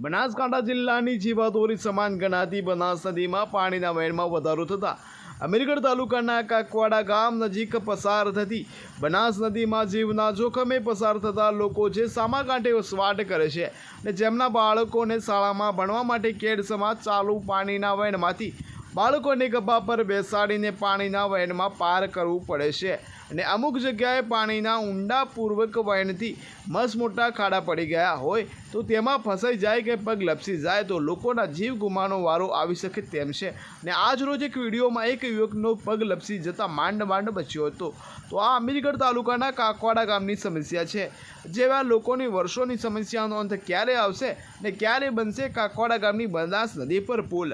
બનાસકાંઠા જિલ્લાની જીવાદોરી સમાન ગણાતી બનાસ નદીમાં પાણીના વહેણમાં વધારો થતાં અમીરગઢ તાલુકાના કાકવાડા ગામ નજીક પસાર થતી બનાસ નદીમાં જીવના જોખમે પસાર થતા લોકો જે સામા કાંઠે વસવાટ કરે છે અને જેમના બાળકોને શાળામાં ભણવા માટે કેડસમાં ચાલુ પાણીના વહેણમાંથી બાળકોને ગભા પર બેસાડીને પાણીના વહેણમાં પાર કરવું પડે છે અને અમુક જગ્યાએ પાણીના ઊંડાપૂર્વક વહેણથી મસ્ત મોટા ખાડા પડી ગયા હોય તો તેમાં ફસાઈ જાય કે પગ લપસી જાય તો લોકોના જીવ ગુમાવવાનો વારો આવી શકે તેમ છે। અને આજ રોજ એક વિડીયોમાં એક યુવકનો પગ લપસી જતાં માંડ બચ્યો હતો। તો આ અમીરગઢ તાલુકાના કાકવાડા ગામની સમસ્યા છે। જેવા લોકોની વર્ષોની સમસ્યાનો અંત ક્યારે આવશે ને ક્યારે બનશે કાકવાડા ગામની બનાસ નદી પર પુલ।